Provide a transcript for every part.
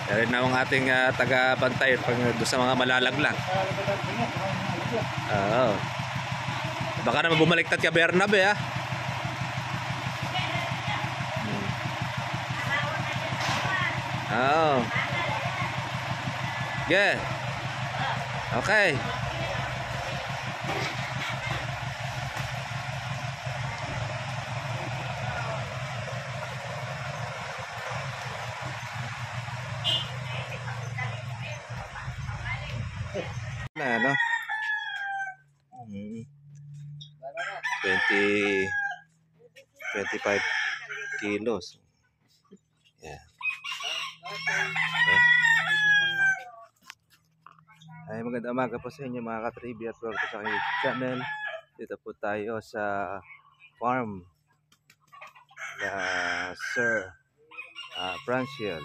Yan na ang ating taga-bantay pag doon sa mga malalaglag. Oo. Baka naman bumaliktad ka Bernabe ha. Oo. Yeah. Okay. Na ano? 25 kilos. Yeah. Ay, magandang umaga po sa inyo mga ka-trivia at welcome sa aking YouTube channel. Dito po tayo sa farm na Sir Franciel.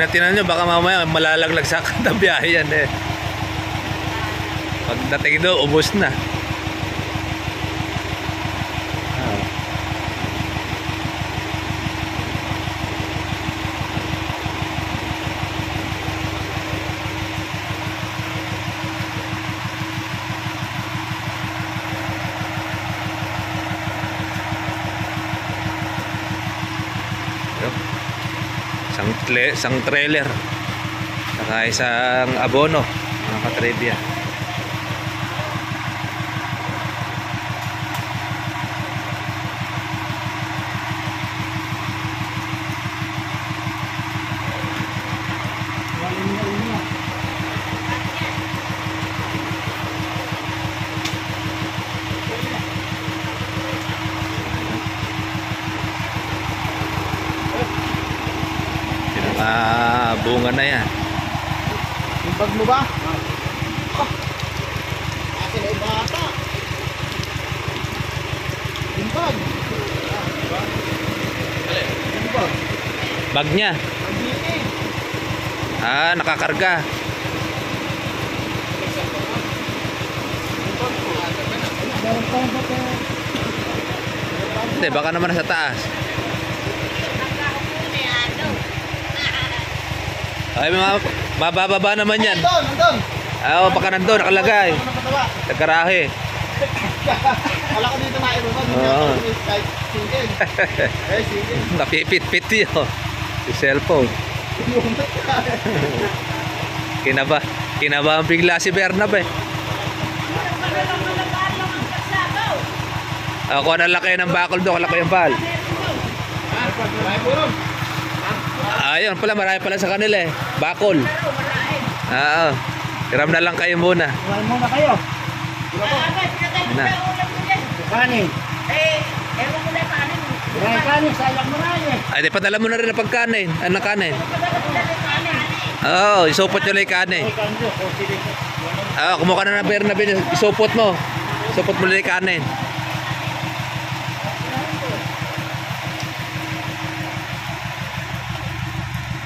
Tingnan nyo, baka mamaya malalaglag sa katabiyahe yan eh. Pagdating doon, ubos na. Isang trailer saka isang abono mga ka-trivia. Bunga na yan. Yung bag mo ba? Akin ay bata. Yung bag. Yung bag. Bag niya. Nakakarga. Hindi, baka naman nasa taas. Ay, mabababa naman yan. Nandun. Oo, baka nandun, nakalagay. Nagkarahe. Wala ko dito naibabag. Oo. Single. Napipit-pit yun. Si cellphone. Kinaba ang bigla si Bernabe. Kuha na lang kayo ng bakol doon. Kalaki yung bal. Ayun pala, marami pala sa kanila eh. Bakol. Oo. Hiram na lang kayo muna. Hiram muna kayo. Na. Kanin. Ewan mo na kanin. Kanin, sayang mo na eh. Ay, di padala mo na rin ang pagkanin. Anong kanin? Oo, isupot nyo lang yung kanin. Kumuha ka na ng Bernabe. Isupot mo. Isupot mo lang yung kanin.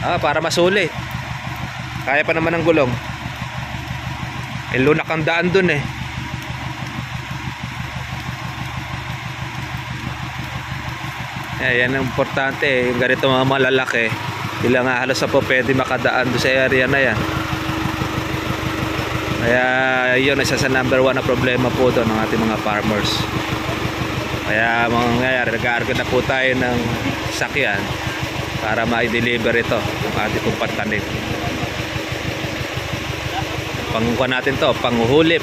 Para masulit. Kaya pa naman ng gulong. Lunak ang daan dun eh. Yan ang importante eh. Yung ganito mga malalaki, ilang halos po pwede makadaan doon sa area na yan. Kaya yun isa sa number 1 na problema po doon ng ating mga farmers. Kaya mangyayari, nag-aarga na po tayo ng sakyan para ma-deliver ito yung ating pong pagtanim. Pangkuha natin to, panghuhulip.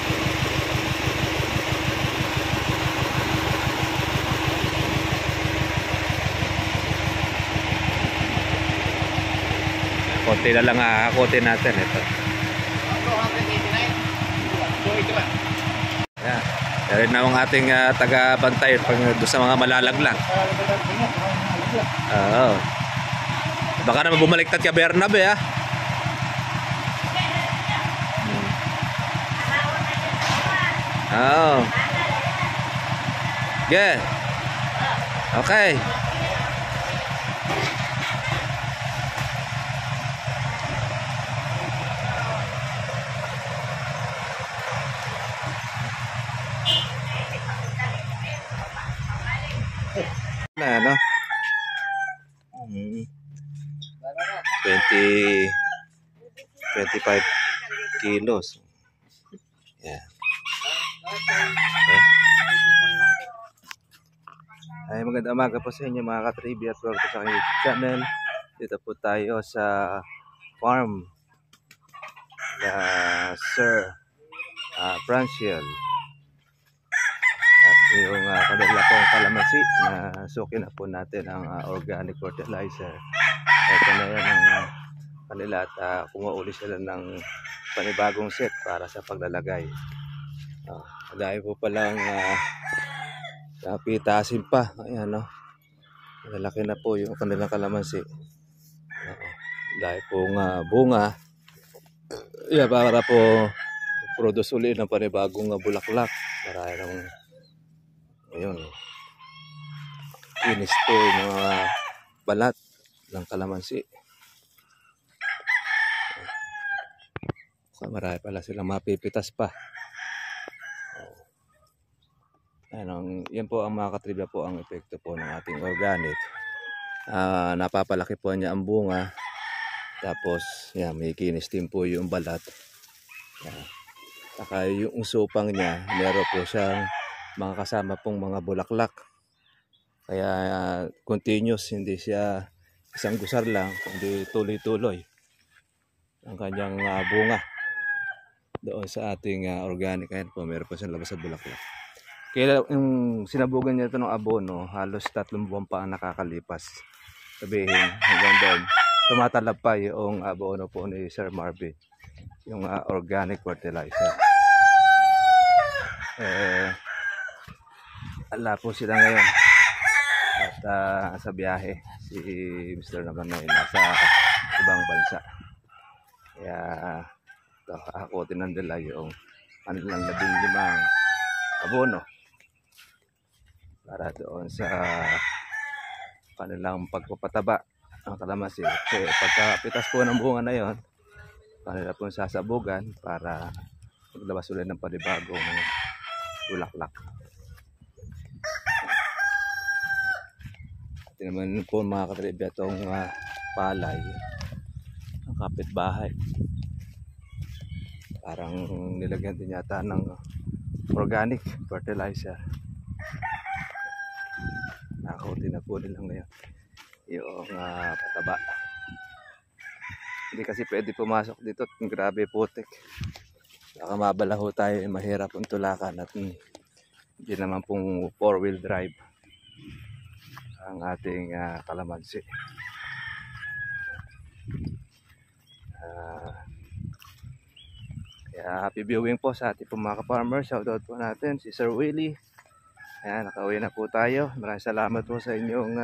Konti na lang hahakotin natin ito. Yan. Yan na ang ating taga-bantay pag doon sa mga malalaglag. Oo. Baka naman bumaliktad ka Bernabe ha. Oo. Yeah. Okay. Na ano? 20 25 kilos. Yeah. Ay, magandang umaga po sa inyo mga ka-trivia at welcome sa aking YouTube channel. Dito po tayo sa farm na Sir Franciel. At yung kanila pong kalamansi na sukin na po natin ang organic fertilizer. Ito na yan ang kanila at kumuuli sila ng panibagong set para sa paglalagay. Dahil po palang napitasin pa. Ayan, no? Malalaki na po yung kanilang kalamansi. Dahil pong bunga. Yeah, para po produce ulit ng panibagong bulaklak. Para ng ayun. Kinis po yung mga balat ng kalamansi. So, marami pala silang mapipitas pa. Yan po ang mga katribya po ang epekto po ng ating organic. Napapalaki po niya ang bunga. Tapos yan, may kinis din po yung balat. Saka yung supang niya, meron po siyang mga kasama pong mga bulaklak. Kaya continuous, hindi siya isang gusar lang, kundi tuloy-tuloy ang kanyang bunga doon sa ating organic. Ayan po, meron po siyang labas sa bulaklak. Kaya yung sinabugan niya ito ng abono, halos 3 buwan pa ang nakakalipas. Sabihin, hanggang doon, tumatalab pa yung abono po ni Sir Marvin, yung organic fertilizer. Ala po sila ngayon. At sa biyahe, si Mr. naman na nasa ibang bansa. Kaya hakutin ng dala yung kanilang 15 abono para doon sa kanilang pagpapataba ng kalamansi. Kasi pagkapitas po ng bunga na yon, kanila po sasabugan para maglabas ulit ng panibagong bulaklak. Ito naman po mga katribya itong palay, ang kapitbahay. Parang nilagyan din yata ng organic fertilizer. Nakakuti na po nila ngayon yung pataba. Hindi kasi pwede pumasok dito, grabe putik. Baka mabalaho tayo, mahirap ang tulakan at hindi naman pong 4-wheel drive ang ating kalamansi. Kaya happy viewing po sa ating mga ka-farmer. Shoutout po natin si Sir Willie. Ayan, nakauwi na po tayo. Maraming salamat po sa inyong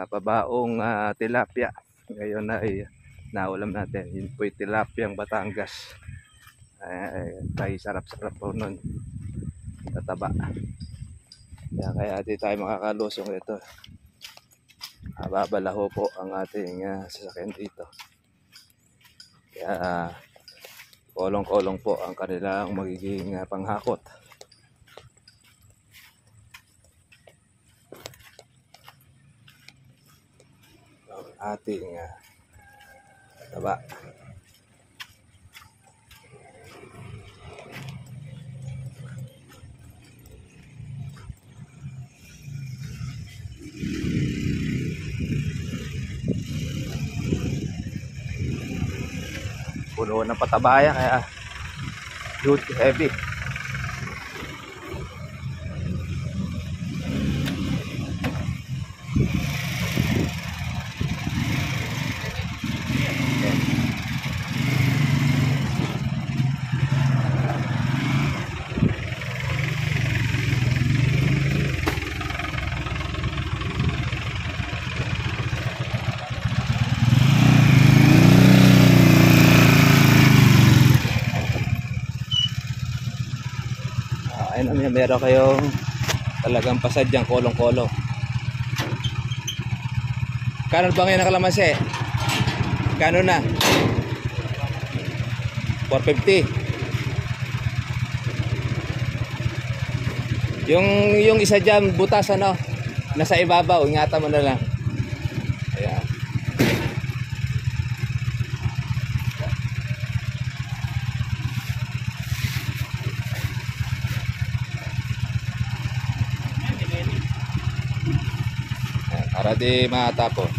pabaong tilapia. Ngayon ay naulam natin. Yun po yung tilapiyang Batangas. Tayo sarap-sarap po nun. Tataba. Kaya di tayo makakalusong ito. Babalaho po ang ating sasakyan dito. Kaya kolong-kolong po ang kanilang magiging panghakot. Ang ating taba. Puno ng patabaya kaya huge, heavy. Ayun naman, meron kayong talagang pasadyang kolong-kolo. Kano ba ngayon ang kalamansi? Kano na? 450. Yung isa dyan, butas ano? Nasa ibabaw, ingatan mo na lang. Ayan. Ayan, para di matapon.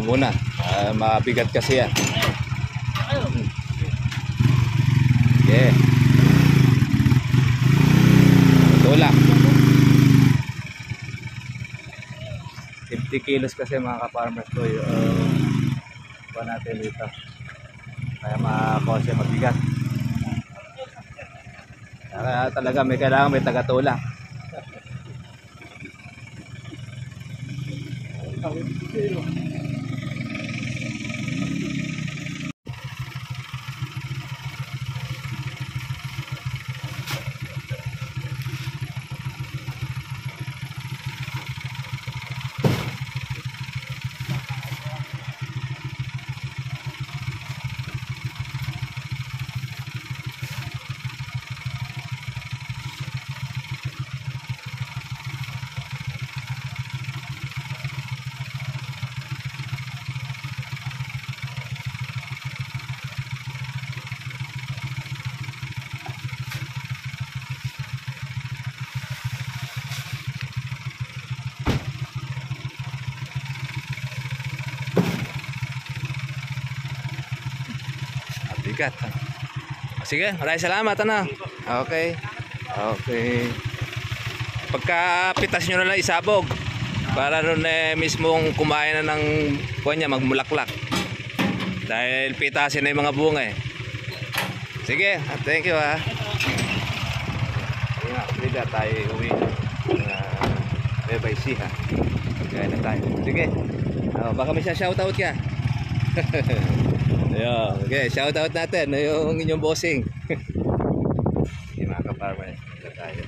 Muna, mabigat kasi yan. Okay. Tulak. 50 kilos kasi mga ka-farmers ko yung pa natin dito. Kaya makakose mabigat. Kaya talaga may kailangan may taga-tulak. Bigat. Sige, maraming salamat ano. Okay. Okay. Pagka pitas nyo na lang isabog para ron mismong kumain na ng kunya magmulaklak. Dahil pitasin na yung mga bunga eh. Sige, thank you ha. Ayun nga, liga tayo uwi. Bye-bye ha. Kaya na tayo. Sige. Baka may shoutout ka. Ayun, okay, shout out natin yung inyong bossing. Mga ka-farmers, tayo.